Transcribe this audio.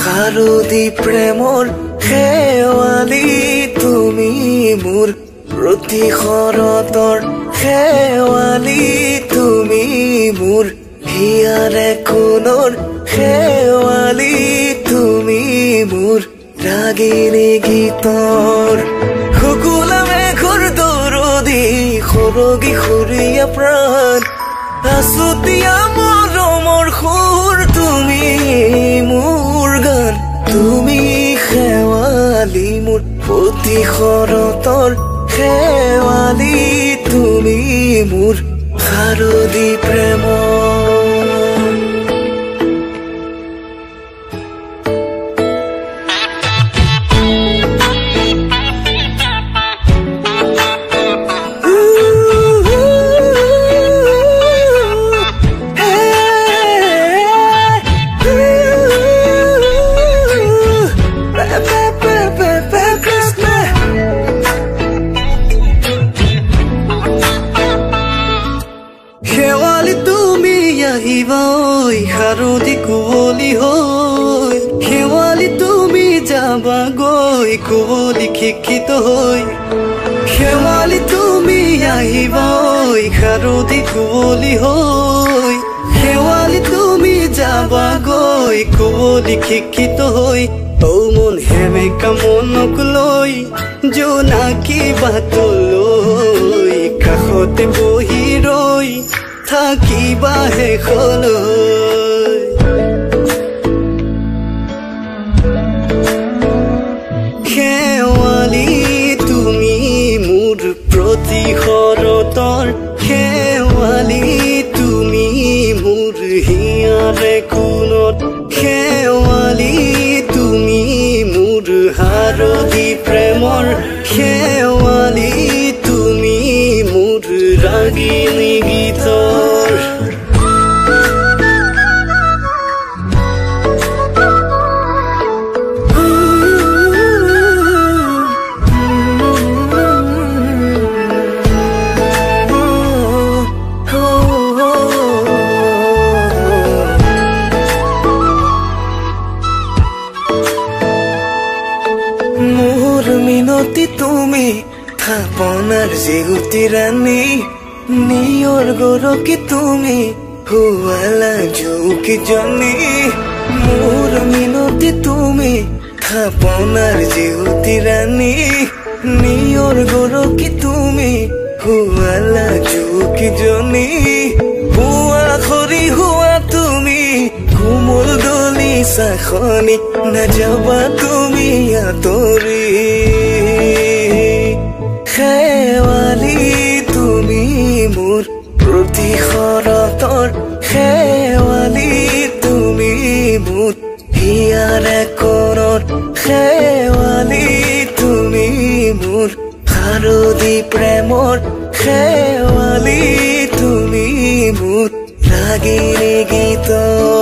শাৰদী প্ৰেমৰ খেৱালি তুমি মোৰ প্ৰতি শৰতৰ খেৱালি তুমি মোৰ হিয়াৰে কোনৰ খেৱালি তুমি মোৰ ৰাগিনী গীতৰ শুকুলামে ঘৰ দৰদি সৰগী সৰিয়া প্ৰাণ আছুতীয়া মৰমৰ সুৰ তুমি মোৰ গান তুমি খেৱালি মোৰ প্ৰতি শৰতৰ খেৱালি তুমি মোৰ শাৰদী প্ৰেমৰ শাৰদী কুঁৱলী হৈ শেৱালি তুমি যাবা গৈ কুঁৱলী শিক্ষিত হৈ শেৱালি তুমি আহিবা শাৰদী কুঁৱলী হৈ শেৱালি তুমি যাবা গৈ কুঁৱলী শিক্ষিত হৈ ঔ মন হেমেকা মনক লৈ জোনাকী বাটলৈ কাষতে বহি ৰৈ থাকিবা শেষলৈ খেৱালি তুমি মোৰ প্ৰতি শৰতৰ খেৱালি তুমি মোৰ হিয়াৰে কোনত খেৱালি তুমি মোৰ শাৰদী প্ৰেমৰ খেৱালি তুমি মোৰ ৰাগিনী গীতৰ মোৰ মিনতি তুমি থাপনাৰ জিগুটি ৰাণী নিয়ৰ গৰকি তুমি হুৱালা জুকি জনী মোৰ মিনতি তুমি থাপনাৰ জিগুটি ৰাণী নিয়ৰ গৰকি তুমি হুৱালা জুকি জনী হুৱা খৰি হুৱা তুমি কোমল দলি চাখনি নাযাবা তুমি আঁতৰি খেৱালি তুমি মোৰ প্ৰতি শৰতৰ খেৱালি তুমি মোৰ হিয়াৰে কোনত খেৱালি তুমি মোৰ শাৰদী প্ৰেমৰ খেৱালি তুমি মোৰ ৰাগিনী গীতৰ